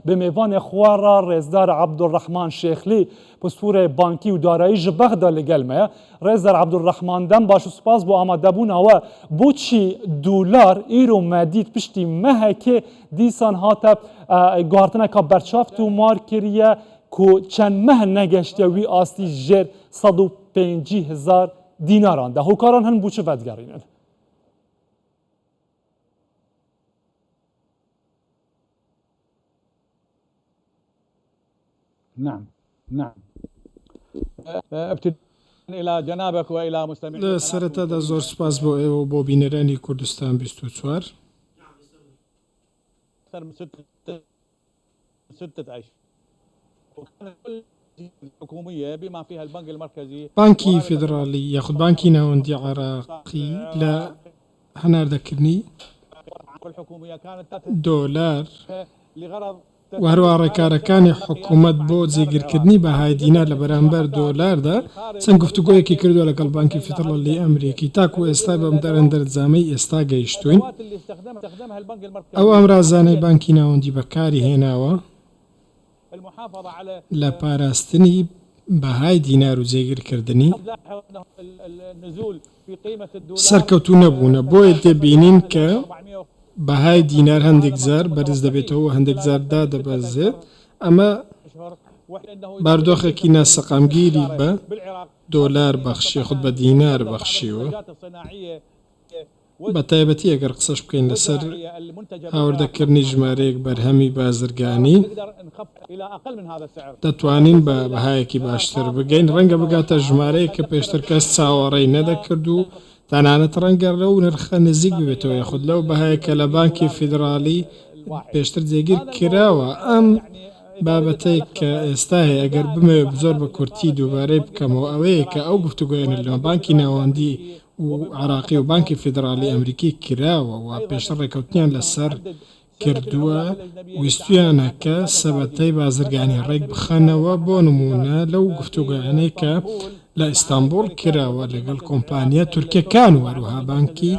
به میوان خوارا رزدار عبدالرحمن شیخلی پسپور بانکی و دارایی جبغدا لگل ما رزدار عبدالرحمن دم باش سپاس بو آماده بون و بوچی دلار ایرو مدید پشتی مه که دیسان هاته گوارتنه که برچافت و مار کریه که چند مه نگشته وی آستی جر 150,000 دیناران ده هوکاران هن بوچه ودگرینن نعم ابتداء الى جنابك والى مستمعين سرتا دا زور سپاس بو ایو بو بینرانی کردستان 24 اكثر من ستة اشهر وكان كل الحكوميه بما فيها البنك المركزي بانكي فيدرالي ياخذ بانكي ناوندي عراقي لا هنار ذكرني الحكوميه كانت دولار لغرض وهروە ڕێکارەکانی حکوومەت بۆ جێگیرکردنی بەهای دینار لە بەرامبەر دۆلاردا چەند گفتوگۆیەکی کردووە لەگەڵ بانکی فیدراڵی ئەمریکی تاکو ئێستا بەم دەرەندەرجامەی ئێستا گەیشتوین ئەو ئەمرازانەی بانکی ناوەندی بەکاری هێناوە لە پاراستنی بەهای دینار و جێگیرکردنی سەرکەوتوو نەبوونە بۆیە دەبینین کە بەهای دینار هەندێک جار بەرز دەبێتەوە هەندێک جار دادەبەزێت ئەمە باردۆخێکی ناسەقامگیری بە دۆلار بەخشی خود بە دینار بەخشیوە بە تایبەتی ئەگەر قسەش بکەین لەسەر هاوردەکردنی ژمارەیەک بەرهەمی بازرگانی دەتوانین بە بەهایەکی باشتر بگەین ڕەنگە بگاتە ژمارەیە کە پێشتر کەس چاوەڕێی نەدەکرد و تەنانەت ڕەنگە لەو نرخە نزیک ببێتەوە یاخود لەو بەهایە کە لە بانکی فیدراڵی پێشتر جێگیر کراوە ئەم بابەتەی کە ئێستا هەیە ئەگەر بمێ زۆر بە کورتی دووبارەی بکەمەوە ئەوەیە کە ئەو گفتوگویانە لەمە بانکی ناوەندی و عراقی و بانکی فیدراڵی ئەمریکی کراوە و پێشتر ڕێکەوتنیان لەسەر کردووە ویستویانە کە سەبەتەی بازرگانی ڕێک بخەنەوە بۆ نمونە لەو گفتوگویانەی کە لە ئیستانبول کراوە لەگەڵ کۆمپانیا تورکیەکان و هەروەها بانکی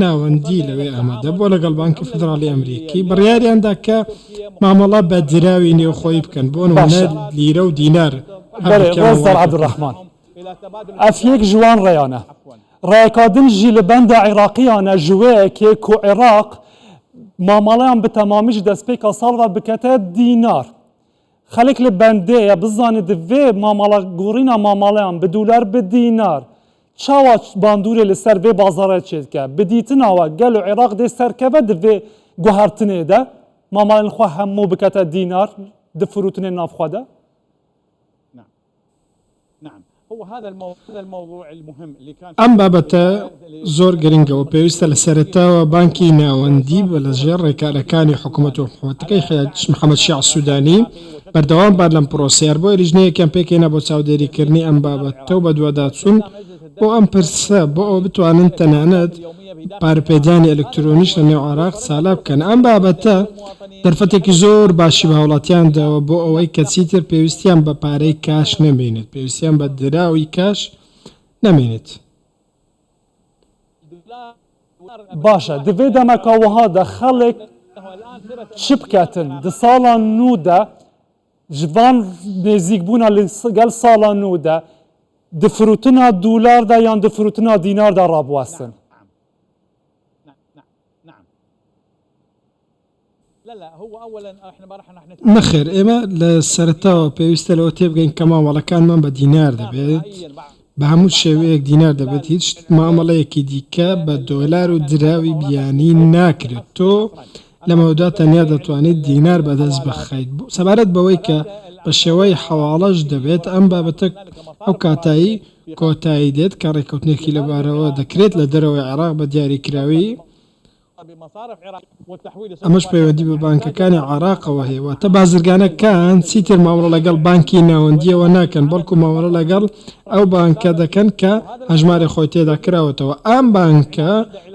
ناوەندی لەوێ ئامادە بۆ لەگەڵ بانکی فیدراڵی ئەمریکی بڕیاریاندا کە مامەڵە بە دراوی نێوخۆی بکەن بۆ نمونە لیرە و دینار رزدار عبدالرحمن ئەف یەک جوان ڕێیانە ڕێکادن ژی لە بەندە عێراقییانە ژوەیەکێ کو عێراق مامەڵەیان بتەمامیش دەستپێکە ساڵدا بکەتە دینار خەڵک لە بەندەیە بزانێت دەوێ مامەڵە گوڕینە مامەڵەیان بە دولار بە دینار چاوە باندورێ لەسەر vê bazara çêdike bidîtinawa gel û Iraq dê serkeve di vê guhertinê de mamalên xwe hemû bikete dînar di firûtinên nav xwe de ئەم بابەتە زۆر گرنگەوە پێویستە لە سەرەتاوە بانکی ناوەندی بە لەژێر ڕێکارەکانی حکوومەت و حکوومەتەکەی محەممەد شیع سوودانی بەردەوام بار لەم پرۆسیار بۆ ریژنەیەکیان پێکێنە بۆ چاودێریکردنی ئەم بابەتە و بە دووەداچوون بۆ ئەم پرسە بۆ ئەو بتوانن تەنانەت پارەپێدانی ئەلکترۆنیش لە نێو عێراق چالا بکەن ئەم بابەتە دەرفەتێکی زۆر باشی بە هاوڵاتیانداوە بۆ ئەوەی کە چیتر پێویستیان بە پارەی کاش نەمێنێت پێویستیان بە دراوی کاش نەمێنێت باشە divê demeka wiha de xelek çi biketin di sala nû de ji van nêzîkbûna li gel sala nû de di firûtina dolar de yan di firûtina dînar de rabwestin نەخێر ئێمە لە سەرەتاوە پێویستە لەوە تێبگەین کە مامەڵەکانمان بە دینار دەبێت بە هەموو شێوەیەک دینار دەبێت هیچ مامەڵەیەکی دیکە بە دۆلار و دراوی بیانی ناکرێت تۆ لەمەوەدا تەنیا دەتوانێت دینار بەدەست بخەیت سەبارەت بەوەی کە بە شێوەی حەواڵەش دەبێت ئەم بابەتە ئەو کاتایی کۆتایی دێت کە ڕێکەوتنێکی لەبارەوە دەکرێت لە دەرەوەی عێراق بە دیاریکراوی ئەمەش پەیوەندی بە بانکەکانی عێراقەوە هەیە واتە بازرگانەکان چیتر مامەڵە لەگەڵ بانکی ناوەندیەوە ناکەن بەڵکو مامەڵە لەگەڵ ئەو بانکە دەکەن کە هەژمارە خۆی تێدا کراوەتەوە ئەم بانکە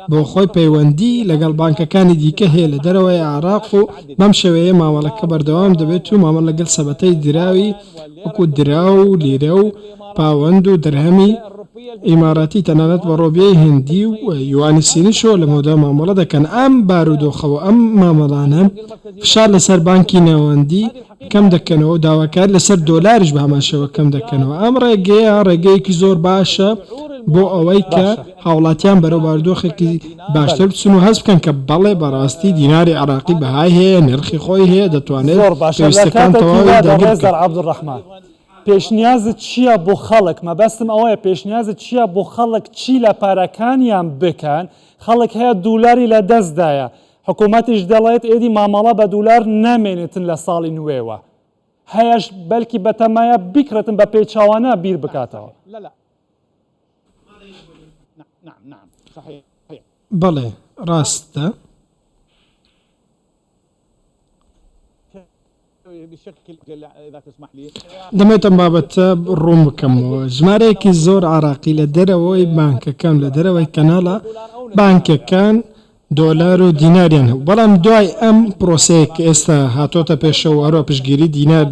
بۆ خۆی پەیوەندی لەگەڵ بانکەکانی دیکە هەیە لە دەرەوەی عێراق و بەم شێوەیە مامەڵەکە بەردەوام دەبێت و مامەڵ لەگەڵ سەبەتەی دراوی وەکو درا و لیرە و پاوەند و دەرهەمی ئیماراتی تەنانەت بە ڕۆبیای هندی و یوانی سینیشەوە لە مۆدا مامەڵە دەکەن ئەم بارودۆخەوە ئەم مامەڵانە فشار لەسەر بانکی نێوەندی کەم دەکەنەوە و داواکار لەسەر دۆلاریش بە هەماشەوە کەم دەکەنەوە ئەم ڕێگەیە ڕێگەیەکی زۆر باشە بۆ ئەوەی کە هاوڵاتیان بەرەو بارودۆخێکی باشتر بچن و هەست بکەن کە بەڵێ بەڕاستی دیناری عراقی بەهای هەیە نرخی خۆی هەیە دەتوانێت زۆر باشە لە پێویستەکان تەواوی کاتێکیدا دەربکەن. ڕێزەر عەبدوڕەحمان پێشنیازت چییە بۆ خەڵک مەبەستم ئەوەیە پێشنیازت چییە بۆ خەڵک چی لە پارەکانیان بکەن خەڵک هەیە دولاری لە دەستدایە حکوومەتیش دەڵێت ئێدی مامەڵە بە دولار نامێنێتن لە ساڵی نوێوە هەیەش بەلکی بەتەمایە بیکرێتن بە پێچاوانە بیر بکاتەوە. لا لا نعم نعم صحيح بەڵێ ڕاستە بشكل اذا تسمح لي دەمێت ئەم بابەتە ڕوون بکەمەوە ژمارەیەکی زۆر عراقی لە دەرەوەی بانکەکان لە دەرەوەی کەناڵە بانکەکان دۆلار و دیناریان هەبوو بەڵام دوای ئەم پرۆسەیە کە ئێستا هاتۆتە پێشەوە هەروە پشگیری دینار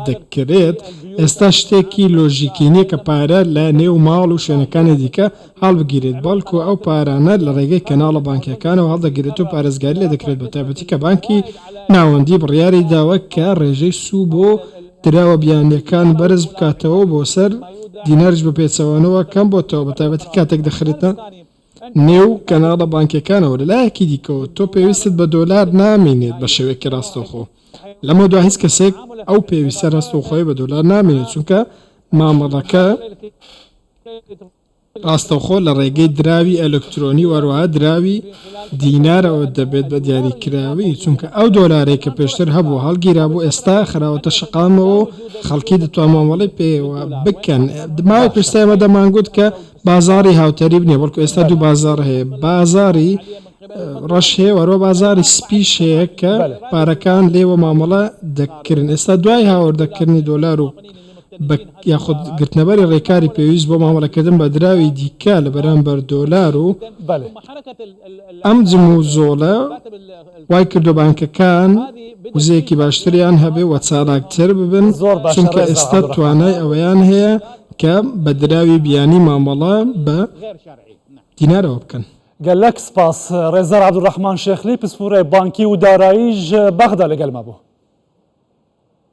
دەکرێت ئێستا شتێکی لۆژیکینیە کە پارە لە نێو ماڵ و شوێنەکانی دیکە هەڵبگیرێت بەڵکو ئەو پارانە لە ڕێگەی کەناڵە بانکەکانەوە هەڵدەگیرێت و پارێزگاری لێ دەکرێت بە تایبەتی کە بانکی ناوەندی بڕیاری داوە کە ڕێژەی سوو بۆ دراوە بیانیەکان بەرز بکاتەوە بۆ سەر دینارش بە پێچەوانەوە کەم بۆتەوە بە تایبەتی کاتێک دەخرێتە نێو کەناڵە بانکەکانەوە لەلایەکی دیکەوە تۆ پێویستت بە دۆلار نامێنێت بە شێوەیەکی ڕاستەوخۆ لەمە دو هیچ کەسێک ئەو پێویستە ڕاستەوخۆی بە دۆلار نامێنێت چونکە مامەڵەکە ڕاستەوخۆ لە ڕێگەی دراوی ئەلکترۆنی وەروەها دراوی دینارەوە دەبێت بە دیاریکراوی چونکە ئەو دۆلارێک کە پێشتر هەبوو هەڵگیرا بوو ئێستا خراوەتە شقامەوە خەڵکی دەتوان مامەڵی پێوە بکەن ماوەی پێشتا ئێمە دەمانگوت کە بازاری هاوتەری بنێ بەڵکو ئێستا دوو بازار هەیە بازاری ڕەش هەیە وەرۆ بازاری سپیش هەیە کە پارەکان لێوە مامەڵە دەکردن ئێستا دوای هاوردەکردنی دۆلار و یاخود گرتنەبەری ڕێکاری پێویست بۆ مامەڵەکردن بە دراوی دیکە لە بەرامبەر دۆلار و ئەم جم و زۆڵە وای کردو بانکەکان وزەیەکی باشتریان هەبێ وە چالاکتر ببن چونکە ئێستا توانای ئەوەیان هەیە کە بە دراوی بیانی مامەڵە بە دینارەوە بکەن. گەلەک سپاس ڕێزەر عەبدوڕەحمان شێخلی پسپۆرەی بانکی و داراییش بەغدا لەگەڵ ما بوو.